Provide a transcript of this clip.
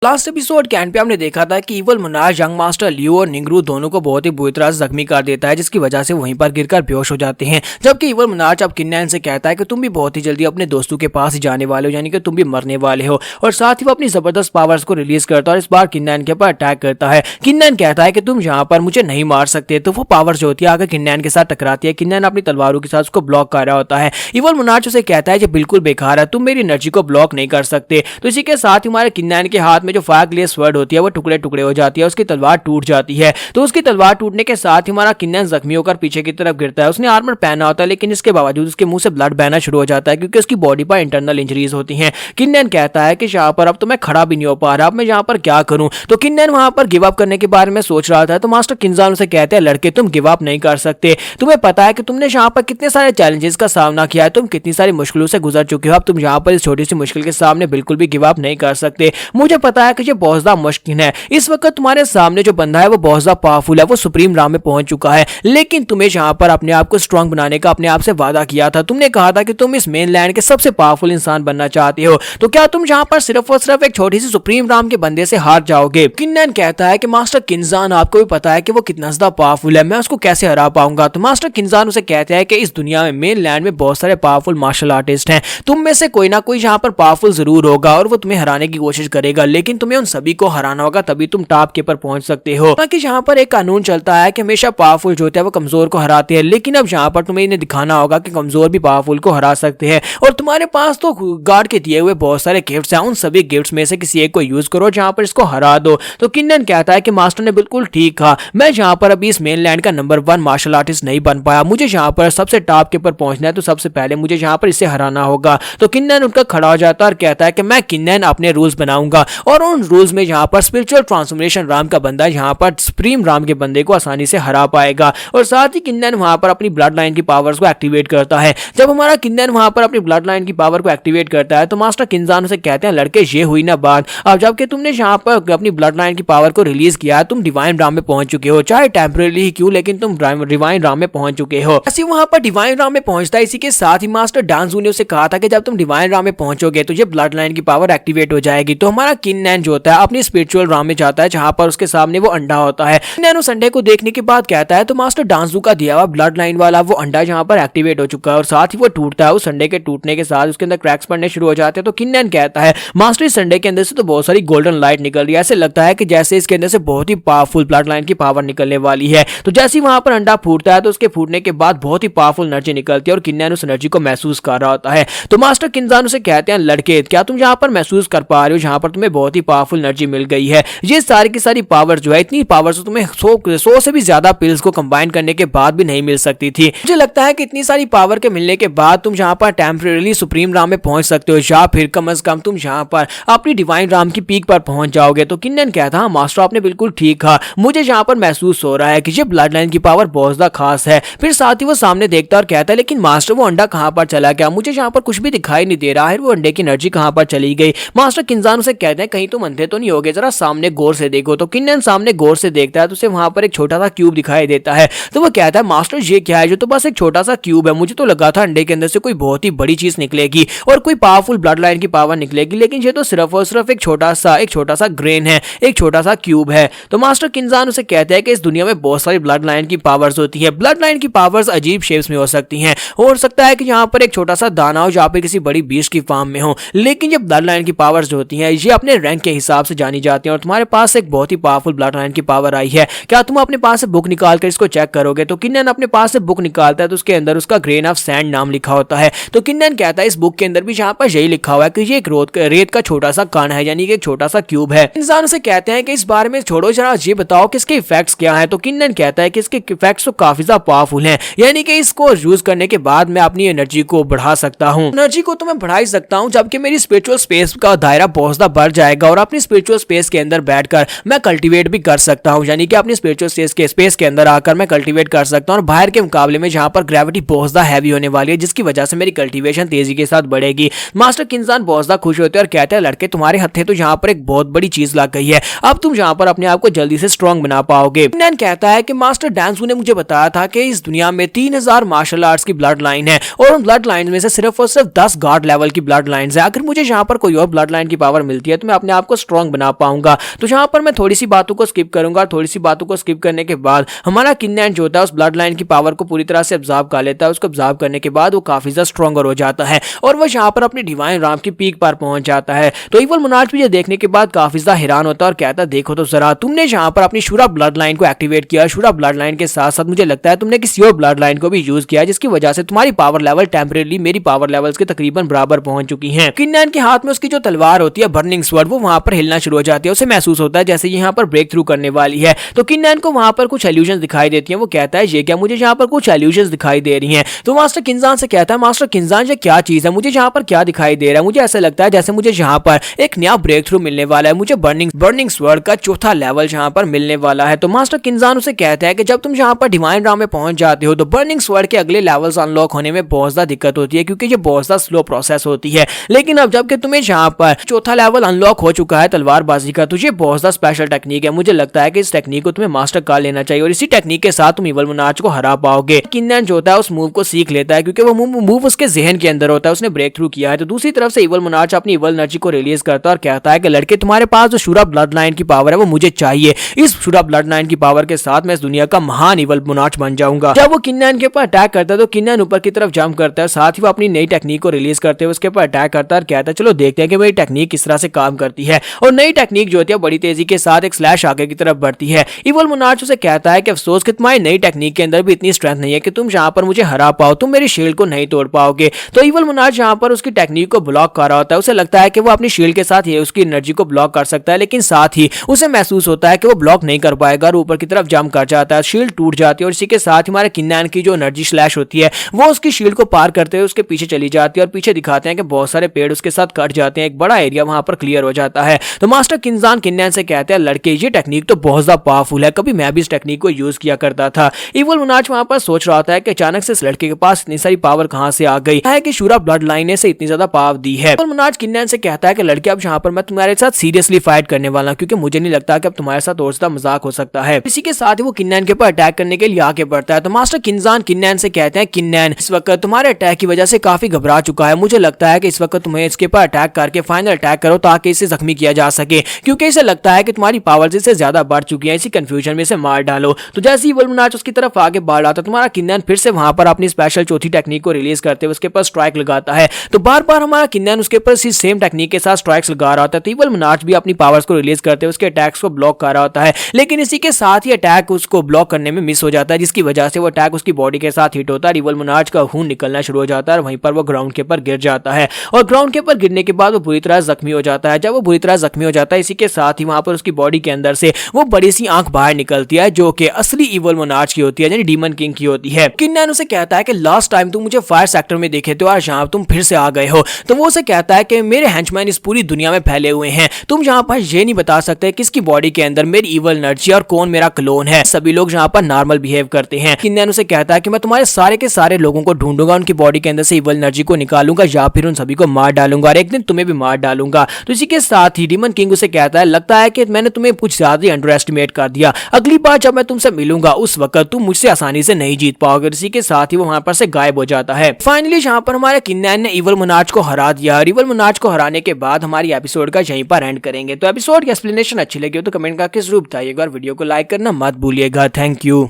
Last episode के and पे हमने देखा था कि इवल मोनार्च यंग मास्टर लियो और निंगरू दोनों को बहुत ही बुरी तरह से जख्मी कर देता है, जिसकी वजह से वहीं पर गिरकर बेहोश हो जाते हैं। जबकि इवल मोनार्च अब किन्नैन से कहता है कि तुम भी बहुत ही जल्दी अपने दोस्तों के पास ही जाने वाले हो, यानी कि तुम भी मरने वाले हो। और साथ ही वो अपनी जबरदस्त पावर्स को रिलीज करता है और इस बार किन्नैन के ऊपर अटैक करता है। किन्नैन कहता है कि तुम यहाँ पर मुझे नहीं मार सकते, तो वो पावर्स जो होती है आकर किन्नैन के साथ टकराती है। किन्नैन अपनी तलवारों के साथ उसको ब्लॉक कर रहा होता है। इवल मोनार्च उसे कहता है कि बिल्कुल बेकार है, तुम मेरी एनर्जी को ब्लॉक नहीं कर सकते। तो इसी के साथ ही हमारे किन्नैन के हाथ में जो फायर ग्लेस होती है वो टुकड़े टुकड़े हो जाती है, उसकी तलवार टूट जाती है। तो उसकी तलवार टूटने के साथ ही हमारा किन्नैन जख्मी होकर पीछे की तरफ गिरता है। उसने आर्मर पहना होता है, लेकिन इसके बावजूद उसके मुंह से ब्लड बहना शुरू हो जाता है, क्योंकि उसकी बॉडी पर इंटरनल इंजरीज होती हैं। किन्नैन कहता है कि यहाँ पर अब तो मैं खड़ा भी नहीं हो पा रहा, अब मैं यहाँ पर क्या करूं। तो किन्नैन वहां पर गिव अप करने के बारे में सोच रहा था। तो मास्टर किंजान उसे कहते हैं, लड़के तुम गिव अप नहीं कर सकते, तुम्हें पता है कि तुमने यहाँ पर कितने सारे चैलेंजेस का सामना किया है, तुम कितनी सारी मुश्किलों से गुजर चुके हो, अब तुम यहाँ पर इस छोटी सी मुश्किल के सामने बिल्कुल भी गिव अप नहीं कर सकते। मुझे पता है कि ये बहुत ज्यादा मुश्किल है, इस वक्त तुम्हारे सामने जो बंदा है वो बहुत ज्यादा पावरफुल है, वो सुप्रीम राम में पहुंच चुका है, लेकिन तुम्हें यहाँ पर अपने आप को स्ट्रांग बनाने का अपने आप से वादा किया था। तुमने कहा था कि तुम इस मेनलैंड के सबसे पावरफुल इंसान बनना चाहते हो, तो क्या तुम यहाँ पर सिर्फ और सिर्फ एक छोटी सी सुप्रीम राम के बंदे से हार जाओगे। किन्नैन कहता है कि मास्टर किंजान आपको भी पता है कि वो कितना ज्यादा पावरफुल है, मैं उसको कैसे हरा पाऊंगा। तो मास्टर किंजान उसे कहते हैं कि इस दुनिया में मेनलैंड में बहुत सारे पावरफुल मार्शल आर्टिस्ट हैं, तुम में से कोई ना कोई यहाँ पर पावरफुल जरूर होगा और वो तुम्हें हराने की कोशिश करेगा, लेकिन तुम्हें उन सभी को हराना होगा, तभी तुम टॉप के पर पहुंच सकते हो। बाकी यहाँ पर एक कानून चलता है कि हमेशा पावरफुल जो होते हैं वो कमजोर को हराते हैं, लेकिन अब यहाँ पर तुम्हें इन्हें दिखाना होगा कि कमजोर भी पावरफुल को हरा सकते हैं। और तुम्हारे पास तो गार्ड के दिए हुए बहुत सारे गिफ्ट्स हैं, उन सभी गिफ्ट्स में से किसी एक को यूज करो जहाँ पर इसको हरा दो। तो किन्नैन कहता है कि मास्टर ने बिल्कुल ठीक कहा, मैं यहाँ पर अभी इस मेनलैंड का नंबर 1 मार्शल आर्टिस्ट नहीं बन पाया, मुझे यहाँ पर सबसे टॉप के ऊपर पहुंचना है, तो सबसे पहले मुझे यहाँ पर इसे हराना होगा। तो किन्नैन उनका खड़ा हो जाता है और कहता है कि मैं किन्नैन अपने रूल्स बनाऊंगा, और उन रूल्स में यहाँ पर स्पिरिचुअल ट्रांसफॉर्मेशन राम का बंदा यहाँ पर सुप्रीम राम के बंदे को आसानी से हरा पाएगा। और साथ ही किन्नैन वहां पर अपनी ब्लड लाइन की पावर्स को एक्टिवेट करता है। जब हमारा किन्नैन वहां पर अपनी ब्लड लाइन की पावर को एक्टिवेट करता है, तो मास्टर किंजान से कहते हैं, लड़के ये हुई ना बात, अब जबकि तुमने यहाँ पर अपनी ब्लड लाइन की पावर को रिलीज किया, तुम डिवाइन राम में पहुंच चुके हो, चाहे टेम्परेरी ही क्यों, लेकिन तुम डिवाइन राम में पहुंच चुके हो। ऐसे वहां पर डिवाइन राम में पहुंचता है। इसी के साथ ही मास्टर डांसू ने उसे कहा था कि जब तुम डिवाइन राम में पहुंचोगे तो ये ब्लड लाइन की पावर एक्टिवेट हो जाएगी। तो हमारा किन्नैन जो होता है अपनी स्पिरिचुअल राम में जाता है, जहां पर उसके सामने वो अंडा होता है। किन्नैन उस अंडे को देखने के बाद कहता है, तो मास्टर डांसू का दिया हुआ ब्लड लाइन वाला वो अंडा जहां पर एक्टिवेट हो चुका है, और साथ ही वो टूटता है। उस अंडे के टूटने के साथ उसके अंदर क्रैक्स पड़ने शुरू हो जाते हैं। तो किन्नैन कहता है, मास्टर इस अंडे के अंदर से तो बहुत सारी गोल्डन लाइट निकल रही है, ऐसे लगता है कि जैसे इसके अंदर से बहुत ही पावरफुल ब्लड लाइन की पावर निकलने वाली है। तो जैसे ही वहां पर अंडा फूटता है, तो उसके फूटने के बाद बहुत ही पावरफुल एनर्जी निकलती है, और किन्नैन उस एनर्जी को महसूस कर रहा होता है। तो मास्टर किंजान उसे कहते हैं, लड़के क्या तुम यहाँ पर महसूस कर पा रहे हो, जहां पर तुम्हें बहुत ही पावरफुल एनर्जी मिल गई है। ये सारी की सारी पावर जो है, इतनी पावर तो तुम्हें 100 से भी ज्यादा पिल्स को कंबाइन करने के बाद भी नहीं मिल सकती थी। मुझे लगता है कि इतनी सारी पावर के मिलने के बाद तुम यहाँ पर टेम्परेरी सुप्रीम राम में पहुंच सकते हो, या फिर कम से कम तुम यहाँ पर अपनी डिवाइन राम की पीक पर पहुंच जाओगे। तो किन्नैन कहता है, मास्टर आपने बिल्कुल ठीक कहा, मुझे यहाँ पर महसूस हो रहा है कि ये ब्लड लाइन की पावर बहुत ज्यादा खास है। फिर साथ ही वो सामने देखता और कहता है, लेकिन मास्टर वो अंडा कहाँ पर चला गया, मुझे यहाँ पर कुछ भी दिखाई नहीं दे रहा है, वो अंडे की एनर्जी कहाँ पर चली गई। मास्टर किंजान उसे कहते हैं, कहीं तुम अंधे तो नहीं हो गए, जरा सामने गौर से देखो। तो किन्नैन सामने गौर से देखता है, तो उसे वहां पर एक छोटा सा क्यूब दिखाई देता है। तो वो कहता है, मास्टर ये क्या है, जो तो बस एक छोटा सा क्यूब है, मुझे तो लगा था अंडे के अंदर से कोई बहुत ही बड़ी चीज निकलेगी और कोई पावरफुल ब्लड लाइन की पावर निकलेगी, लेकिन ये तो सिर्फ और सिर्फ एक छोटा सा ग्रेन है, एक छोटा सा क्यूब है। तो मास्टर किंजान उसे कहते हैं कि इस दुनिया में बहुत सारी ब्लड लाइन की पावर्स होती है, ब्लड लाइन की पावर्स अजीब शेप्स में हो सकती हैं, हो सकता है कि यहाँ पर एक छोटा सा दाना हो जहाँ पे किसी बड़ी बीस्ट की फार्म में हो, लेकिन ये ब्लड लाइन की पावर्स जो होती हैं ये अपने रैंक के हिसाब से जानी जाती हैं। और तुम्हारे पास एक बहुत ही पावरफुल ब्लड लाइन की पावर आई है, क्या तुम अपने पास से बुक निकाल कर इसको चेक करोगे। तो किन्नैन अपने पास से बुक निकालता है, तो उसके अंदर उसका ग्रेन ऑफ सैंड नाम लिखा होता है। तो किन्नैन कहता है, इस बुक के अंदर भी यहाँ पर यही लिखा हुआ है कि ये एक रेत का छोटा सा कण है, यानी कि एक छोटा सा क्यूब है। इंसान से कहते हैं कि इस बारे में छोड़ो, जरा ये बताओ कि इसके इफेक्ट्स क्या है। तो किन्नैन कहता है कि इसके इफेक्ट्स तो काफी ज्यादा पावरफुल हैं, यानी कि इसको यूज करने के बाद मैं अपनी एनर्जी को बढ़ा सकता हूँ। एनर्जी को तो मैं बढ़ा ही सकता हूँ, जबकि मेरी स्पिरिचुअल स्पेस का दायरा बहुत ज्यादा बढ़ जाएगा, और अपनी स्पिरिचुअल स्पेस के अंदर बैठकर मैं कल्टीवेट भी कर सकता हूँ, यानी कि अपनी स्पिरिचुअल स्पेस के अंदर आकर मैं कल्टीवेट कर सकता हूँ। और बाहर के मुकाबले में जहाँ पर ग्रेविटी बहुत ज्यादा हैवी होने वाली है, जिसकी वजह से मेरी कल्टीवेशन तेजी के साथ बढ़ेगी। मास्टर किंजान बहुत ज्यादा खुश होते हैं और कहते हैं, लड़के तुम्हारे हत्थे तो यहाँ पर एक बहुत बड़ी चीज लग गई है, अब तुम यहाँ पर अपने आप को जल्दी से स्ट्रॉन्ग बना पाओगे। किन्नैन कहता है कि मास्टर डांसू ने मुझे बताया था कि इस दुनिया में 3000 मार्शल आर्ट्स की ब्लड लाइन है, और ब्लड लाइन में से सिर्फ और सिर्फ 10 गॉड लेवल की ब्लड लाइन है। अगर मुझे यहाँ पर कोई और ब्लड लाइन की पावर मिलती है तो मैं अपने अपने आप को स्ट्रॉन्ग बना पाऊंगा। तो यहाँ पर मैं थोड़ी सी बातों को स्किप करूंगा, थोड़ी सी बातों को स्किप करने के बाद हमारा किन्नैन जो होता है उस ब्लड लाइन की पावर को पूरी तरह से ऑब्जर्व कर लेता है। उसको ऑब्जर्व करने के बाद वो काफी ज्यादा स्ट्रॉन्गर हो जाता है और वो यहाँ पर अपनी डिवाइन राम की पीक पर पहुंच जाता है। तो इवल मोनार्च भी ये देखने के बाद काफी ज्यादा हैरान होता है और कहता है देखो तो जरा, तुमने यहाँ पर अपनी शूरा ब्लड लाइन को एक्टिवेट किया, शूरा ब्लड लाइन के साथ साथ मुझे लगता है तुमने किसी और ब्लड लाइन को भी यूज किया, जिसकी वजह से तुम्हारी पावर लेवल टेम्परेरी मेरी पावर लेवल्स के तकरीबन बराबर पहुंच चुकी है। किन्नैन के हाथ में उसकी जो तलवार होती है बर्निंग स्वॉर्ड, वो वहां पर हिलना शुरू हो जाती है। उसे महसूस होता है जैसे यहाँ पर ब्रेक थ्रू करने वाली है। तो किन्नैन को वहां पर कुछ एल्यूजन दिखाई देती है। वो कहता है ये क्या, मुझे यहाँ पर कुछ एल्यूजन दिखाई दे रही है। तो मास्टर किन्जान से कहता है मास्टर किन्जान ये क्या चीज है, मुझे यहाँ पर क्या दिखाई दे रहा है। मुझे ऐसा लगता है जैसे मुझे यहाँ पर एक नया ब्रेक थ्रू मिलने वाला है, मुझे बर्निंग स्वॉर्ड का चौथा लेवल यहाँ पर मिलने वाला है। तो मास्टर किन्जान उसे कहता है कि जब तुम यहाँ पर डिवाइन राम में पहुंच जाते हो तो बर्निंग स्वॉर्ड के अगले लेवल्स अनलॉक होने में बहुत ज्यादा दिक्कत होती है, क्योंकि ये बहुत ज्यादा स्लो प्रोसेस होती है। लेकिन अब जबकि तुम्हें यहाँ पर चौथा लेवल अनलॉक हो चुका है तलवारबाजी का, तुझे बहुत ज्यादा स्पेशल टेक्निक है। मुझे लगता है कि इस टेक्निक को तुम्हें मास्टर कर लेना चाहिए और इसी टेक्निक के साथ तुम इवल मोनार्च को हरा पाओगे। किन्नैन जो होता है उस मूव को सीख लेता है, क्योंकि वो मूव उसके जहन के अंदर होता है, उसने ब्रेक थ्रू किया है। तो दूसरी तरफ से इवल मोनार्च अपनी इवल एनर्जी को रिलीज करता है और कहता है कि लड़के तुम्हारे पास जो शूरा ब्लड लाइन की पावर है वो मुझे चाहिए। इस शूरा ब्लड लाइन की पावर के साथ मैं इस दुनिया का महान इवल मोनार्च बन जाऊंगा। जब वो किन्नैन के ऊपर अटैक करता है तो किन्नैन ऊपर की तरफ जंप करता है, साथ ही वो अपनी नई टेक्निक को रिलीज करते हुए उसके ऊपर अटैक करता है और कहता है चलो देखते हैं कि मेरी टेक्निक किस तरह से काम करती है। और नई टेक्निक जो होती है बड़ी तेजी के साथ एक स्लैश आगे की तरफ बढ़ती है। इवल मोनार्च उसे कहता है कि अफसोस कि तुम्हारी नई टेक्निक के अंदर भी इतनी स्ट्रेंथ नहीं है कि तुम यहाँ पर मुझे हरा पाओ, तुम मेरी शील्ड को नहीं तोड़ पाओगे। तो इवल मोनार्च यहाँ पर उसकी टेक्निक को ब्लॉक कर रहा होता है। उसे लगता है कि वो अपनी शील्ड के साथ ये उसकी एनर्जी को ब्लॉक कर सकता है, लेकिन साथ ही उसे महसूस होता है कि वो ब्लॉक नहीं कर पाएगा और ऊपर की तरफ जंप कर जाता है, शील्ड टूट जाती है और इसी के साथ हमारे किन्नैन की जो एनर्जी स्लैश होती है वो उसकी शील्ड को पार करते हुए उसके पीछे चली जाती है और पीछे दिखाते हैं कि बहुत सारे पेड़ उसके साथ कट जाते हैं, एक बड़ा एरिया वहां पर क्लियर हो जाता है। तो मास्टर किन्जान किन्नैन से कहते हैं लड़के ये टेक्निक तो बहुत ज्यादा पावरफुल है, कभी मैं भी इस टेक्निक को यूज किया करता था। इवल मोनार्च वहां पर सोच रहा होता है कि अचानक से इस लड़के के पास इतनी सारी पावर कहां से आ गई है कि शूरा ब्लड लाइन ने से इतनी ज्यादा पावर दी है। इवल मोनार्च किन्नैन से कहता है कि लड़के अब यहाँ पर मैं तुम्हारे साथ सीरियसली फाइट करने वाला हूं, क्योंकि मुझे नहीं लगता कि अब तुम्हारे साथ और ज्यादा मजाक हो सकता है। इसी के साथ ही वो किन्नैन के ऊपर अटैक करने के लिए आगे बढ़ता है। तो मास्टर किन्जान किन्नैन से कहते हैं किन्नैन इस वक्त तुम्हारे अटैक की वजह से काफी घबरा चुका है, मुझे लगता है कि इस वक्त तुम्हें इसके ऊपर अटैक करके फाइनल अटैक करो ताकि इसे जख्मी किया जा सके, क्योंकि इसे लगता है कि तुम्हारी पावर इससे ज्यादा बढ़ चुकी है, इसी कंफ्यूजन में इसे मार डालो। तो जैसे ही इवल मोनार्च उसकी तरफ आगे बढ़ रहा था तुम्हारा किन्नैन फिर से वहां पर अपनी स्पेशल चौथी टेक्निक को रिलीज करते हुए उसके ऊपर स्ट्राइक लगाता है। तो बार बार हमारा किन्नैन उसके ऊपर सेम टेक्निक के साथ स्ट्राइक्स लगा रहा होता है। तो इवल मोनार्च भी अपनी पावर्स को रिलीज करते हुए उसके अटैक्स को ब्लॉक कर रहा होता है, लेकिन इसी के साथ ही अटैक उसको ब्लॉक करने में मिस हो जाता है, जिसकी वजह से वो अटैक उसकी बॉडी के साथ हिट होता है। इवल मोनार्च का खून निकलना शुरू हो जाता है और वहीं पर वो ग्राउंड के ऊपर गिर जाता है और ग्राउंड के ऊपर गिरने के बाद वो बुरी तरह जख्मी हो जाता है। जब वो बुरी तरह जख्मी हो जाता है इसी के साथ ही वहां पर उसकी बॉडी के अंदर से वो बड़ी सी आंख बाहर निकलती है जो कि असली इवल मोनार्च की होती है, यानी डीमन किंग की होती है। किन्नैन उसे कहता है कि लास्ट टाइम तुम मुझे फायर सेक्टर में देखे थे और यहाँ तुम फिर से आ गए हो। तो वो उसे कहता है कि मेरे हेंचमैन इस पूरी दुनिया में फैले हुए हैं, तुम यहाँ पर ये नहीं बता सकते किसकी बॉडी के अंदर मेरी इवल एनर्जी और कौन मेरा क्लोन है। सभी लोग यहाँ पर नॉर्मल बिहेव करते हैं। किन्नैन उसे कहता है कि मैं तुम्हारे सारे के सारे लोगों को ढूंढूंगा, उनकी बॉडी के अंदर से इवल एनर्जी को निकालूंगा या फिर उन सभी को मार डालूंगा और एक दिन तुम्हें भी मार डालूंगा। तो इसी के साथ ही डीमन किंग उसे कहता है लगता है कि मैंने तुम्हें कुछ ज्यादा ही अंडर एस्टिमेट कर दिया, अगली बार जब मैं तुमसे मिलूंगा उस वक्त तुम मुझसे आसानी से नहीं जीत पाओगे। इसी के साथ ही वो वहां पर से गायब हो जाता है। फाइनली यहाँ पर हमारे किन्नैन ने इवल मोनार्च को हरा दिया और इवल मोनार्च को हराने के बाद हमारी एपिसोड का यहीं पर एंड करेंगे। तो एपिसोड की एक्सप्लेनेशन अच्छी लगी हो तो कमेंट करके जरूर बताइएगा और वीडियो को लाइक करना मत भूलिएगा। Thank you.